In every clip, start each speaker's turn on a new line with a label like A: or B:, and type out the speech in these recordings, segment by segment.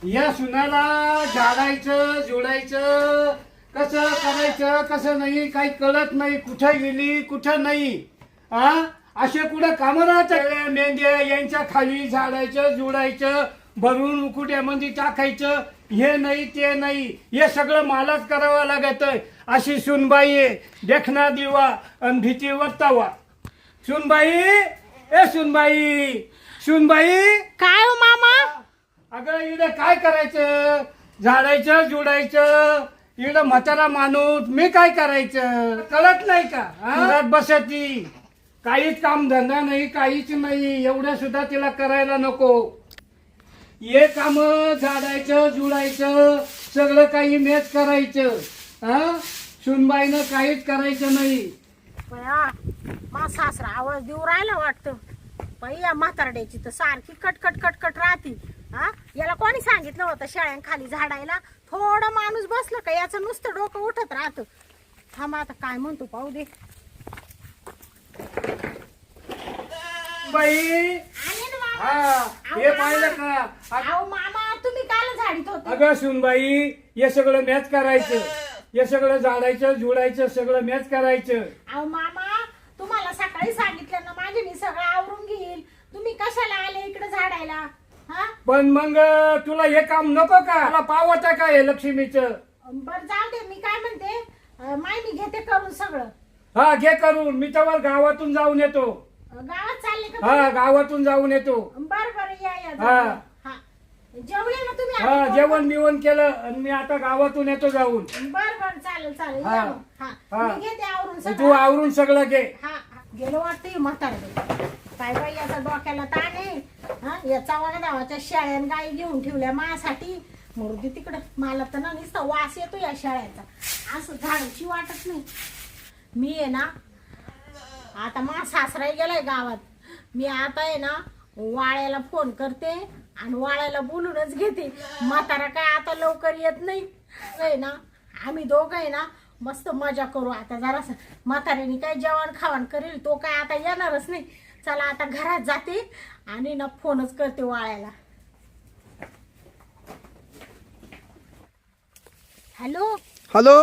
A: या सुनाला झाडायचं जुडायचं कसं करायचं कसं नाही काही कळत नाही, कुठं गेली कुठं नाही. असे कुठं कामं राहतात. मेंढ्या यांच्या खाली झाडायचं जुडायचं भरून उकुट्यामध्ये टाकायचं, हे नाही ते नाही, हे सगळं मलाच करावं लागत. अशी सुनबाई आहे, देखना दिवा आणि भीती वर्तावा. सुनबाई, ए सुनबाई, सुनबाई.
B: काय हो मामा?
A: अगं इकडे काय करायचं, झाडायचं जुडायचं. इकडं म्हातारा माणूस, मी काय करायचं कळत नाही का? घरात बसती, काहीच काम धंदा नाही, काहीच नाही. एवढं सुद्धा तिला करायला नको. हे काम झाडायचं जुडायचं सगळं काही मेच करायचं. सुनबाईनं काहीच करायचं नाही.
B: बया मा सासरा आवाज देऊ राहिला वाटतं. बाई या म्हातारड्याची तर सारखी कटकट कटकट राहती. याला कोणी सांगितलं होतं शाळ्यांखाली झाडायला? थोडं माणूस बसलं का याचं नुसतं डोकं उठत राहतं. थांब आता काय म्हणतो पाहू दे.
A: बाई
B: आले ना मामा.
A: हे पाहिलं का?
B: अहो मामा तुम्ही काल झाडीत होते.
A: अगं सुनबाई, हे सगळं मॅच करायचं, हे सगळं झाडायचं जुडायचं सगळं मॅच करायचं.
B: अहो मामा तुम्हाला सकाळी सांगितलं ना माझे मी सगळं आवरून घेईल. तुम्ही कशाला आले इकडे झाडायला?
A: पण मग तुला हे काम नको का? तुला पावता का हे लक्ष्मीचं?
B: बर जाऊ दे. मी काय म्हणते, माय मी घेते करून सगळं.
A: हा घे करून. मी तर गावातून जाऊन येतो.
B: गावात चालले का?
A: हा गावातून जाऊन येतो.
B: बर बर या या
A: हा.
B: हा जेवले ना तुम्ही?
A: हा
B: आधी
A: जेवण बिवण केलं आणि मी आता गावातून येतो जाऊन.
B: बर बर चालेल चालेल.
A: हा.
B: या मग.
A: हा.
B: मी घेते आवरून
A: तू
B: सगळं.
A: आवरून सगळं घे.
B: हा गेलो वाटतं म्हातारडे. काय बाई याचा डोक्याला ताण आहे. याचा वागा गावाच्या शाळ्यान गाई घेऊन ठेवल्या माझ्यासाठी. मुर्दी तिकडं. मला तर ना नुसता वास येतो या शाळेचा. असं झाडाची वाटत नाही. मी आहे ना आता मा सासराही गेलाय गावात. मी आता आहे ना वाळ्याला फोन करते आणि वाळ्याला बोलूनच घेते. म्हातारा काय आता लवकर येत नाही आहे ना. आम्ही दोघं आहे ना मस्त मजा करू आता. जरासं म्हाताऱ्याने काय जेवण खावण करेल, तो काय आता येणारच नाही. चला आता घरात जाते आणि ना फोनच करते वाळ्याला. Hello
C: hello.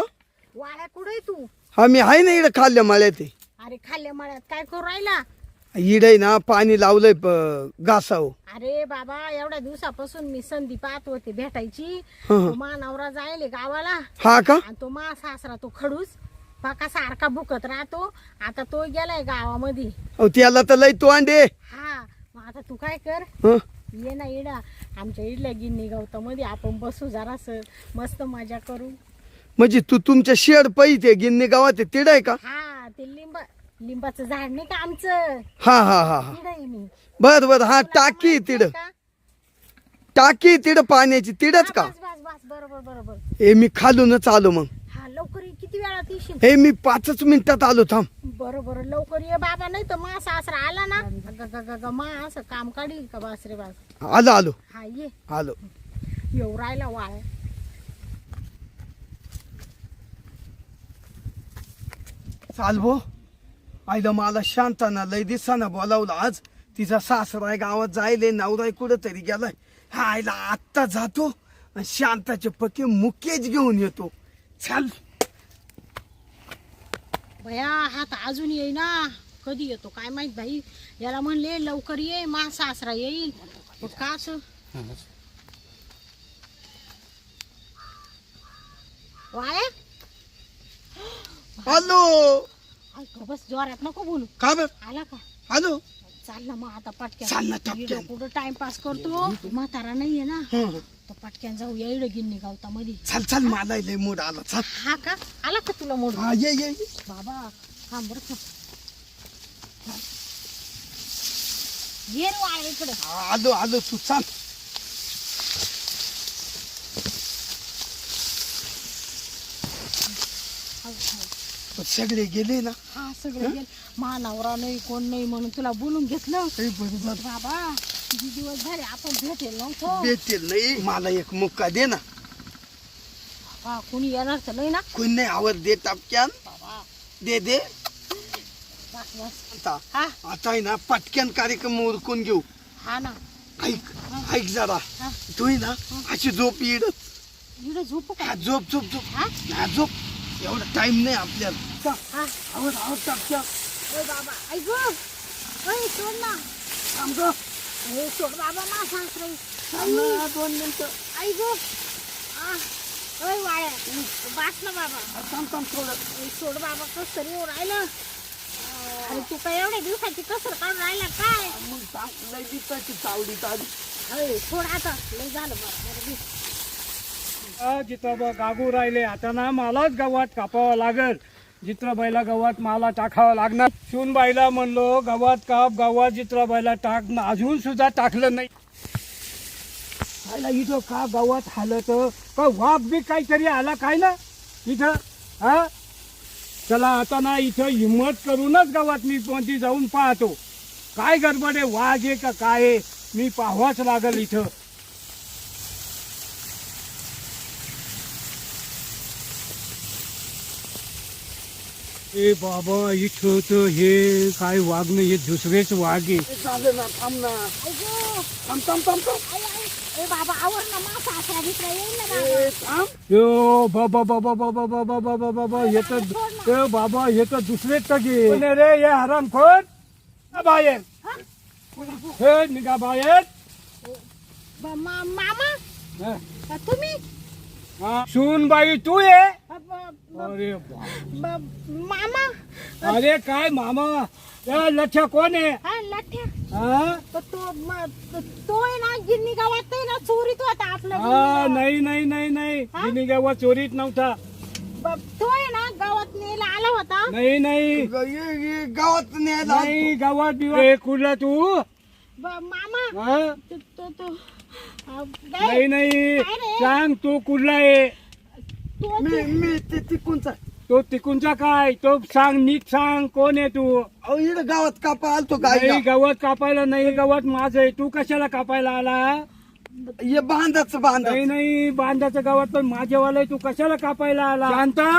B: वाळ्या कुठे तू?
C: हा मी आहे ना इकडे खाल्ल्या मळ्यात.
B: अरे खाल्ल्या मळ्यात काय करू राहिला?
C: इडे ना पाणी लावलंय घासाव.
B: अरे बाबा एवढ्या दिवसापासून मी संधी पाहत होते भेटायची.
C: हं.
B: तो मा नवरा जायले गावाला
C: हा का?
B: आणि तो मा सासरा तो खडूस पाका सारखा भुकत राहतो. आता तो गेलाय गावामध्ये.
C: अहो त्याला तर लय तो अंडे.
B: हा मग आता तू काय कर,
C: हं.
B: ये ना इडा आमच्या इडल्या गिन्नी गवतामध्ये आपण बसू जरास मस्त मजा करू.
C: म्हणजे तू तुमच्या शेड पैसे गिन्नी गावात तिड आहे का?
B: हा ते लिंबाचं झाड नाही का आमचं,
C: हा हा हा हा.
B: तिड आहे मी.
C: बर बर. हा टाकी
B: माहिती
C: तिड,
B: आहे का?
C: टाकी तिड पाण्याची तिडच का?
B: बस बस बस बरोबर बरोबर.
C: हे मी खालूनच आलो मग.
B: हा लवकर ये. किती वेळात येशील?
C: हे मी 5 मिनिटात आलो. थांब.
B: बरोबर लवकर ये बाबा, नाही तर मा सासरा आला ना मा असं काम काढील का? बास रे बास.
C: आलो आलो
B: हा ये.
C: आलो.
B: येऊ राहिला वाळ्या.
C: चाल भो. आईला मला शांताना लय दिसाना बोलावलं आज. तिचा सासरा गावात जायले, नवरा कुठं तरी गेलाय. हा आईला आत्ता जातो आणि शांताचे पक्के मुकेच घेऊन येतो. चल.
B: भया हात अजून येई ना. कधी येतो काय माहित भाई. याला म्हणले लवकर ये, मा सासरा येईल. का असं वाळ्या?
C: आलो.
B: ऐक बस जोरात नको बोलू.
C: का बर?
B: आला का?
C: आलो.
B: चाल ना मग आता
C: चाल ना
B: पटक्यान.
C: टपक्यान.
B: कुठं टाइमपास करतो. म्हातारा नाहीये ना
C: हं.
B: तर पटक्यान जाऊ या इकडे गिन्नी गावतामध्ये.
C: चल चल. मला लय मूड आला. चल.
B: हा का? आला का तुला मोड?
C: हा ये ये ये.
B: बाबा थांब बरं का. ये रे वाळ्या इकडे.
C: आलो आलो. तू चाल. सगळे गेले ना.
B: हा सगळं गेल. मानावरा नाही कोण नाही म्हणून तुला बोलून घेतलं.
C: हे बरोबर.
B: बाबा किती दिवस झाले आपण भेटेल नव्हतो.
C: भेटेल नाही. मला एक मुक्का दे ना.
B: बाबा कोणी येणार तर नाही ना?
C: कोण नाही आवर दे टपक्यान.
B: बाबा
C: दे दे.
B: बस बस.
C: आता
B: हा
C: आता आहे ना पटक्यान कार्यक्रम उरकून घेऊ.
B: हा ना.
C: ऐक ऐक जरा
B: हा.
C: तू ही ना अशी झोप येडत
B: इकडे झोपू का
C: हा झोप झोप झोप
B: हा?
C: हा झोप एवढा टाइम नाही आपल्याला चा,
B: हा.
C: आवाज आवाज टाकच्या
B: ए बाबा ऐक ओय सोड ना
C: थांब गं.
B: ए सोड बाबा मा सासरे
C: थांब ना, 2 मिनिटं
B: ऐक ओय वाया बास ना बाबा
C: थांब थांब थोडं
B: ए, सोड बाबा कस तरी राहिलं अरे तू काय एवढ्या दिवसाची कसर काढून राहिला काय
C: मग थांब लय दिसताची चावडी ताडी
B: अरे सोड आता लय झालं बरं
A: जित्राबा गागू राहिले आता ना मलाच गव्हात कापावं लागल जित्राबाईला गव्हात मला टाकावं लागणार सूनबाईला म्हणलो गव्हात काप गव्हात जित्राबाईला टाक न अजून सुद्धा टाकलं नाही आयला इथं का गव्हात हालत का वाप बी काहीतरी आला काय ना इथं हा चला आता ना इथं हिंमत करूनच गव्हात मी कोणती जाऊन पाहतो काय गडबड आहे वाघ आहे का काय आहे मी पाहावाच लागल इथं ए बाबा इथं तर हे काय वाघ नाही हे दुसरेच वाघ आहे
C: झालं ना थांब ना थांब थांब थांब थांब
B: ए बाबा आवर ना मा सासरा भित्र येईल ना बाबा
C: ए, थांब
A: यो बाबा बाबा बाबा बाबा बाबा बाबा हे तर ए बाबा हे तर दुसरेच टगे रे हे हरामखोर बाहेर हे निघा बाहेर
B: मामा
A: हा.
B: तुम्ही
A: हा. सूनबाई तू ये
B: ब-
A: अरे बा.
B: मामा
A: अरे काय मामा या लठ्या कोण आहे
B: हा लठ्या
A: हा
B: तो आहे ना गिन्नी गावात आहे ना चोरीत होता आपलं
A: हा नाही नाही नाही नाही
B: हा?
A: जिनी गावात चोरीत नव्हता
B: तो आहे ना गावात नेला आला होता
A: नाही नाही
C: ये गावात न्यायला
A: नाही गावात बिवा कुठला तू
B: मामा
A: हा
B: तो
A: नाही नाही
B: काय रे?
A: सांग तू कुठला आहे
B: तो
C: मी ते तिकूनचा
A: तो तिकुंचा काय तो सांग नीट सांग कोण आहे तू
C: अहो इकडे गावात कापा आलतो
A: नाही
C: गाय
A: गवत कापायला नाही गवत माझं आहे तू कशाला कापायला आला
C: ये बांधाच बांधा
A: नाही नाही बांधाचं गवत पण माझ्यावाला आहे, तू कशाला कापायला आला शांता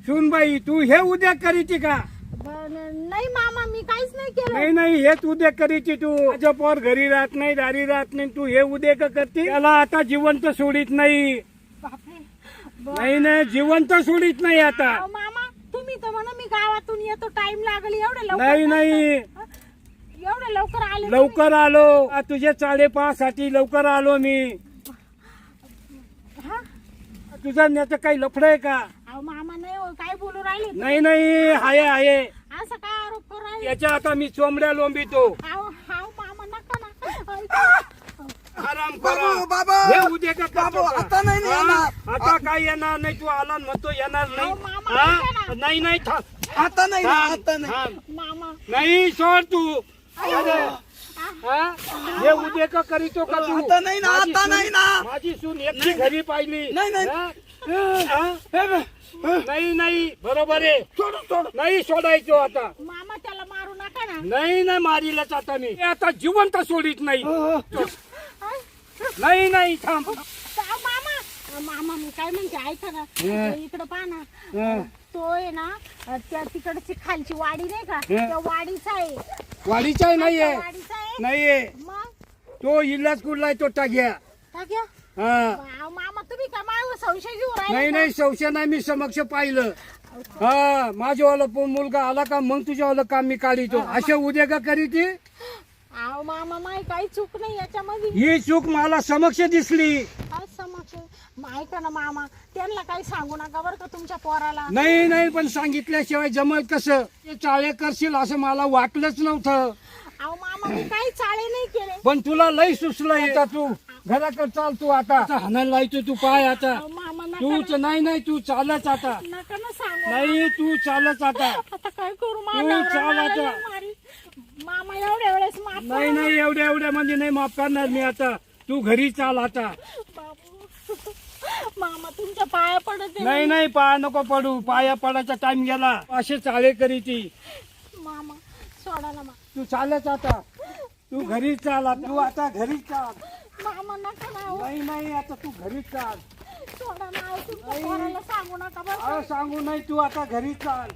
A: सुनबाई तू हे उद्या करीची का
B: नाही मामा मी काहीच नाही केलं
A: नाही नाही हेच उद्या करीची तू माझ्या पोर घरी राहत नाही दारी राहत नाही तू हे उद्या का करते त्याला आता जिवंत सोडित नाही
B: बापरे
A: नाही नाही जिवंत सोडित नाही आता
B: अहो, मामा तुम्ही तर म्हणा मी गावातून येतो टाइम लागेल एवढं लवकर
A: नाही
B: कसं?
A: नाही
B: हं? एवढं लवकर आले
A: लवकर आलो तुझे चालेपासाठी लवकर आलो मी
B: हा
A: तुझा याचं काही लफड आहे का
B: अहो मामा नाही हो काय बोलू राहिले तुम्ही?
A: नाही नाही आहे
B: असं काय आरोप करू राहिले
A: याच्या आता मी चोंबड्या लोंबितो
B: अहो अहो मामा नका ना ऐका.
A: आराम
C: बाबा
A: करा
C: बाबा
A: हे उद्या का करतो
C: बाबा,
A: का?
C: आता नाही
A: हा?
C: येणार.
A: आता काय येणार नाही तू आला न म्हणतो येणार नाही
B: अहो, मामा,
A: हा?
B: ऐका ना.
A: नाही नाही थांब
C: आता नाही ना,
A: थांब,
C: आता नाही
A: थांब.
B: मामा
A: नाही सोड तू
B: अहो.
A: हा? हे उद्या का करीतो का तू
C: आता नाही ना,
A: माझी
C: आता
A: सून-
C: नाही ना.
A: माझी सून एकटी घरी पाहिली
C: नाही, नाही.
A: हा? हा? नाही नाही बरोबर आहे
C: सोड सोड
A: नाही सोडायचो आता
B: मामा त्याला मारू नका ना
A: नाही नाही मारीलच आता मी हे आता जिवंत सोडित नाही
B: अहो,
A: नाही नाही थांब
B: मामा मामा मी काय म्हणते ऐका ना इकडं पहा ना
A: हं.
B: तो आहे ना त्या तिकडची खालची वाडी नाही का
A: हं.
B: त्या वाडीचा आहे
A: वाडीचाही नाहीये
B: त्या वाडीचा आहे
A: नाहीये
B: मग
A: तो इल्लाच कुठलाय तो टाक्या
B: टाक्या
A: हा
B: मामा तुम्ही का माझ्यावर संशय घेऊ
A: नाही
B: राहिले
A: नाही संशय नाही मी समक्ष पाहिलं हा माझ्यावाला मुलगा आला का मग तुझ्यावाला काम मी काढितो अशा उद्या का करीती
B: अहो मामा माही काही चूक नाही याच्यामध्ये
A: ही चूक मला समक्ष दिसली
B: काय समक्ष ऐका ना मामा त्यांना काही सांगू नका बरं का तुमच्या पोराला
A: नाही नाही पण सांगितल्याशिवाय जमल कसं ते चाळे करशील असं मला वाटलंच नव्हतं
B: अहो मामा मी काही चाळे नाही केले
A: पण तुला लई सुचलं आता तू घराकडे चाल तू आता हाणायला लायतो तू पाय आता
B: अहो मामा नका
A: तूच नाही नाही तू चालच आता
B: नका ना सांगू
A: नाही तू चालच आता
B: आता काय करू
A: तू
B: मामा
A: चाल
B: मला
A: आता.
B: लई मारी. मामा एवढ्या वेळेस माफ
A: नाही
B: करा.
A: नाही एवढ्या म्हणजे नाही माफ करणार मी आता तू घरी चाल आता
B: बाबू मामा तुमच्या पाया पडत आहे.
A: नाही नाही पाया नको पडू पाया पडायचा टाइम गेला असे चाळे करीती
B: मामा सोडा ना
A: तू चालच आता तू घरी चाल आता. तू आता घरी चाल
B: मामा नका ना हो.
A: नाही नाही आता तू घरी चाल
B: सोडा ना हो. तुमच्या पोराला सांगू नका बरं का.
A: सांगू नाही तू आता घरी चाल